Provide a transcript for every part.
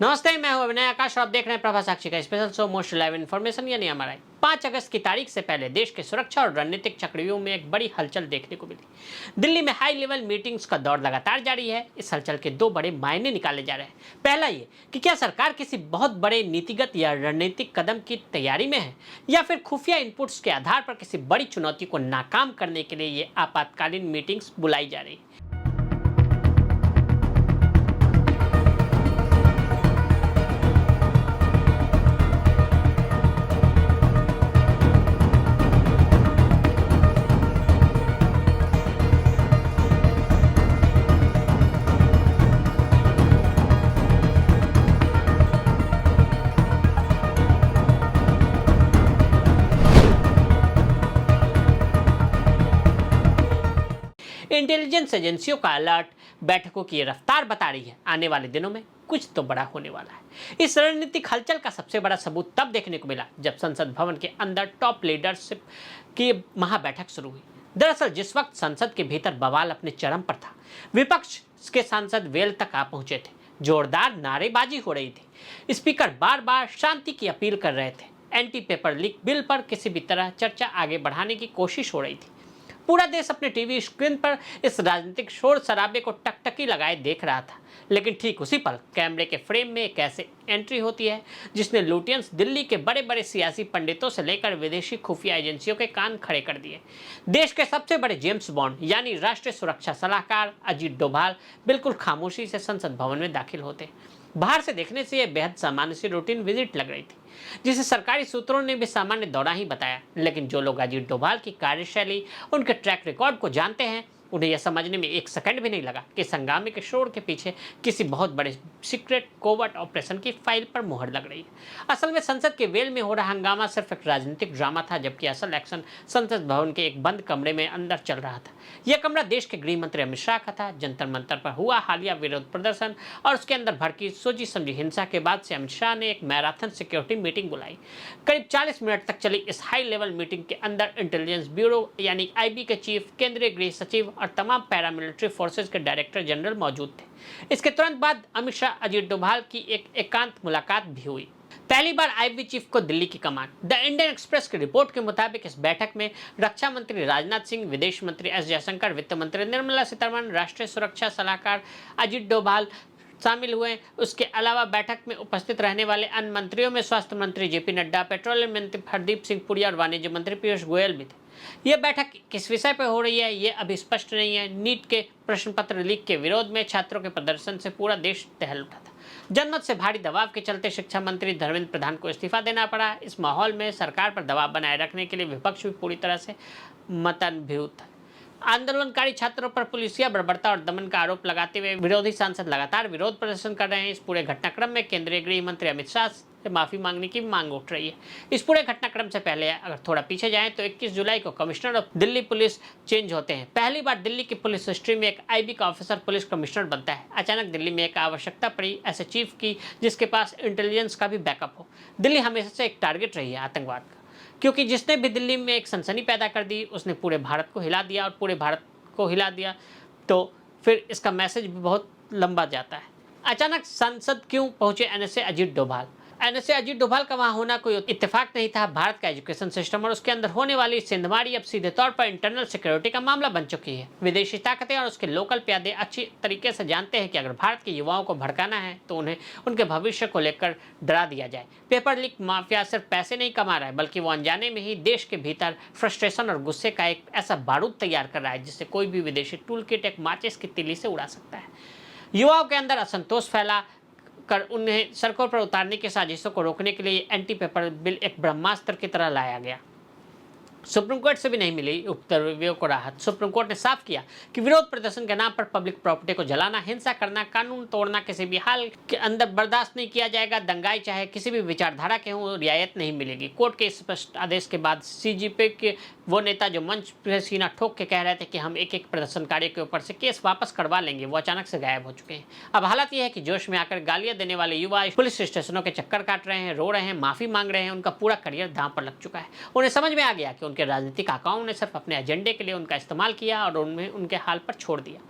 नमस्ते, मैं हूं अभिनय आकाश और आप देख रहे हैं प्रभा साक्षी का special show most live information यानी एमआरआई। 5 अगस्त की तारीख से पहले देश के सुरक्षा और रणनीतिक चक्रव्यूह में एक बड़ी हलचल देखने को मिली। दिल्ली में हाई लेवल मीटिंग्स का दौर लगातार जारी है। इस हलचल के 2 बड़े मायने निकाले जा रहे हैं। पहला ये कि क्या सरकार किसी बहुत बड़े नीतिगत या रणनीतिक कदम की तैयारी में है, या फिर खुफिया इनपुट्स के आधार पर किसी बड़ी चुनौती को नाकाम करने के लिए ये आपातकालीन मीटिंग्स बुलाई जा रही है। इंटेलिजेंस एजेंसियों का अलर्ट बैठकों की रफ्तार बता रही है आने वाले दिनों में कुछ तो बड़ा होने वाला है। इस रणनीतिक हलचल का सबसे बड़ा सबूत तब देखने को मिला जब संसद भवन के अंदर टॉप लीडरशिप की महाबैठक शुरू हुई। दरअसल जिस वक्त संसद के भीतर बवाल अपने चरम पर था, विपक्ष के सांसद वेल तक आ पहुंचे थे। जोरदार नारेबाजी हो रही थी। स्पीकर बार बार शांति की अपील कर रहे थे। एंटी पेपर लीक बिल पर किसी भी तरह चर्चा आगे बढ़ाने की कोशिश हो रही थी। पूरा देश अपने टीवी स्क्रीन पर इस राजनीतिक शोर शराबे को टकटकी लगाए देख रहा था। लेकिन ठीक उसी पल कैमरे के फ्रेम में एक ऐसी एंट्री होती है जिसने लुटियंस दिल्ली के बड़े बड़े सियासी पंडितों से लेकर विदेशी खुफिया एजेंसियों के कान खड़े कर दिए। देश के सबसे बड़े जेम्स बॉन्ड यानी राष्ट्रीय सुरक्षा सलाहकार अजीत डोभाल बिल्कुल खामोशी से संसद भवन में दाखिल होते। बाहर से देखने से यह बेहद सामान्य सी रूटीन विजिट लग रही थी, जिसे सरकारी सूत्रों ने भी सामान्य दौरा ही बताया। लेकिन जो लोग अजीत डोभाल की कार्यशैली, उनके ट्रैक रिकॉर्ड को जानते हैं, उन्हें यह समझने में एक सेकंड भी नहीं लगा कि हंगामे के शोर के पीछे किसी बहुत बड़े सीक्रेट कोवर्ट ऑपरेशन की फाइल पर मोहर लग रही है। असल में संसद के वेल में हो रहा हंगामा सिर्फ एक राजनीतिक ड्रामा था, जबकि असल एक्शन संसद भवन के एक बंद कमरे में अंदर चल रहा था। यह कमरा देश के गृह मंत्री अमित शाह का था। जंतर मंतर पर हुआ हालिया विरोध प्रदर्शन और उसके अंदर भड़की सोची समझी हिंसा के बाद से अमित शाह ने एक मैराथन सिक्योरिटी मीटिंग बुलाई। करीब 40 मिनट तक चली इस हाई लेवल मीटिंग के अंदर इंटेलिजेंस ब्यूरो यानी आईबी के चीफ, केंद्रीय गृह सचिव और तमाम पैरामिलिट्री फोर्सेज के डायरेक्टर जनरल मौजूद थे। इसके तुरंत बाद अमित शाह अजीत डोभाल की एक एकांत मुलाकात भी हुई। पहली बार आईबी चीफ को दिल्ली की कमान। द इंडियन एक्सप्रेस की रिपोर्ट के मुताबिक इस बैठक में रक्षा मंत्री राजनाथ सिंह, विदेश मंत्री एस जयशंकर, वित्त मंत्री निर्मला सीतारमण, राष्ट्रीय सुरक्षा सलाहकार अजीत डोभाल शामिल हुए। उसके अलावा बैठक में उपस्थित रहने वाले अन्य मंत्रियों में स्वास्थ्य मंत्री जेपी नड्डा, पेट्रोलियम मंत्री हरदीप सिंह पुरी और वाणिज्य मंत्री पीयूष गोयल भी थे। यह बैठक किस विषय पर हो रही है ये अभी स्पष्ट नहीं है। नीट के प्रश्न पत्र लीक के विरोध में छात्रों के प्रदर्शन से पूरा देश दहल उठा था। जनमत से भारी दबाव के चलते शिक्षा मंत्री धर्मेंद्र प्रधान को इस्तीफा देना पड़ा। इस माहौल में सरकार पर दबाव बनाए रखने के लिए विपक्ष भी पूरी तरह से मतभेद है। आंदोलनकारी छात्रों पर पुलिसिया बर्बरता और दमन का आरोप लगाते हुए विरोधी सांसद लगातार विरोध प्रदर्शन कर रहे हैं। इस पूरे घटनाक्रम में केंद्रीय गृह मंत्री अमित शाह से माफी मांगने की मांग उठ रही है। इस पूरे घटनाक्रम से पहले अगर थोड़ा पीछे जाएं तो 21 जुलाई को commissioner of Delhi police change होते हैं। पहली बार दिल्ली की पुलिस हिस्ट्री में एक आईबी का ऑफिसर पुलिस कमिश्नर बनता है। अचानक दिल्ली में एक आवश्यकता पड़ी ऐसे चीफ की जिसके पास इंटेलिजेंस का भी बैकअप हो। दिल्ली हमेशा से एक टारगेट रही है आतंकवाद का, क्योंकि जिसने भी दिल्ली में एक सनसनी पैदा कर दी उसने पूरे भारत को हिला दिया, और पूरे भारत को हिला दिया तो फिर इसका मैसेज भी बहुत लंबा जाता है। अचानक संसद क्यों पहुंचे एनएसए अजीत डोभाल? एनएसए अजीत डोभाल का वहां होना कोई इत्तेफाक नहीं था। भारत का एजुकेशन सिस्टम और उसके अंदर होने वाली सेंधमारी अब सीधे तौर पर इंटरनल सिक्योरिटी का मामला बन चुकी है। विदेशी ताकतें और उसके लोकल प्यादे अच्छी तरीके से जानते हैं कि अगर भारत के युवाओं को भड़काना है तो उन्हें उनके भविष्य को लेकर डरा दिया जाए। पेपर लीक माफिया सिर्फ पैसे नहीं कमा रहा है, बल्कि वो अनजाने में ही देश के भीतर फ्रस्ट्रेशन और गुस्से का एक ऐसा बारूद तैयार कर रहा है जिससे कोई भी विदेशी टूल किट एक माचिस की तीली से उड़ा सकता है। युवाओं के अंदर असंतोष फैला कर उन्हें सड़कों पर उतारने की साजिशों को रोकने के लिए एंटी पेपर बिल एक ब्रह्मास्त्र की तरह लाया गया। सुप्रीम कोर्ट से भी नहीं मिली उपद्रवियों को राहत। सुप्रीम कोर्ट ने साफ किया कि विरोध प्रदर्शन के नाम पर पब्लिक प्रॉपर्टी को जलाना, हिंसा करना, कानून तोड़ना किसी भी हाल के अंदर बर्दाश्त नहीं किया जाएगा। दंगाई चाहे किसी भी विचारधारा के हों, रियायत नहीं मिलेगी। कोर्ट के स्पष्ट आदेश के बाद सीजीपी के वो नेता जो मंच पर सीना ठोक के कह रहे थे कि हम एक एक प्रदर्शनकारी के ऊपर से केस वापस करवा लेंगे, वो अचानक से गायब हो चुके हैं। अब हालत यह है कि जोश में आकर गालियां देने वाले युवा पुलिस स्टेशनों के चक्कर काट रहे हैं, रो रहे हैं, माफी मांग रहे हैं। उनका पूरा करियर दांव पर लग चुका है। उन्हें समझ में आ गया कि उनके राजनीतिक आकाओं ने सिर्फ अपने एजेंडे के लिए उनका इस्तेमाल किया और उन्हें उनके हाल पर छोड़ दिया।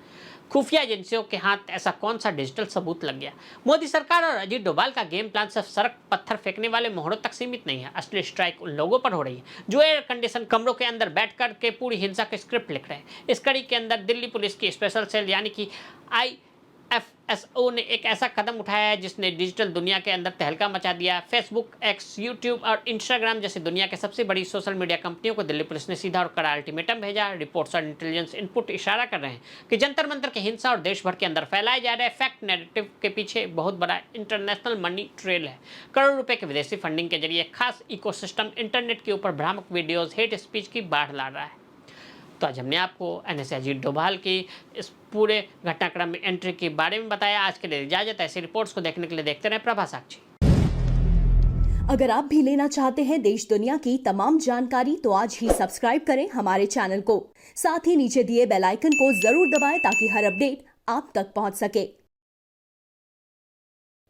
खुफिया एजेंसियों के हाथ ऐसा कौन सा डिजिटल सबूत लग गया? मोदी सरकार और अजीत डोभाल का गेम प्लान सिर्फ सड़क पत्थर फेंकने वाले मोहरों तक सीमित नहीं है। असली स्ट्राइक उन लोगों पर हो रही है जो एयर कंडीशन कमरों के अंदर बैठ कर के पूरी हिंसा के स्क्रिप्ट लिख रहे हैं। इस कड़ी के अंदर दिल्ली पुलिस की स्पेशल सेल यानी कि IFSO ने एक ऐसा कदम उठाया है जिसने डिजिटल दुनिया के अंदर तहलका मचा दिया। फेसबुक, एक्स, यूट्यूब और इंस्टाग्राम जैसी दुनिया के सबसे बड़ी सोशल मीडिया कंपनियों को दिल्ली पुलिस ने सीधा और कड़ा अल्टीमेटम भेजा। रिपोर्ट्स और इंटेलिजेंस इनपुट इशारा कर रहे हैं कि जंतर मंतर की हिंसा और देश भर के अंदर फैलाए जा रहे फैक्ट नैरेटिव के पीछे बहुत बड़ा इंटरनेशनल मनी ट्रेल है। करोड़ों रुपए के विदेशी फंडिंग के जरिए खास इकोसिस्टम इंटरनेट के ऊपर भ्रामक वीडियोज, हेट स्पीच की बाढ़ ला रहा है। तो आज हमने आपको NSA अजीत डोभाल की इस पूरे घटनाक्रम में एंट्री के बारे में बताया। आज के लिए इजाजत। ऐसी रिपोर्ट्स को देखने के लिए देखते रहें प्रभा साक्षी। अगर आप भी लेना चाहते हैं देश दुनिया की तमाम जानकारी तो आज ही सब्सक्राइब करें हमारे चैनल को। साथ ही नीचे दिए बेल आइकन को जरूर दबाएं ताकि हर अपडेट आप तक पहुंच सके।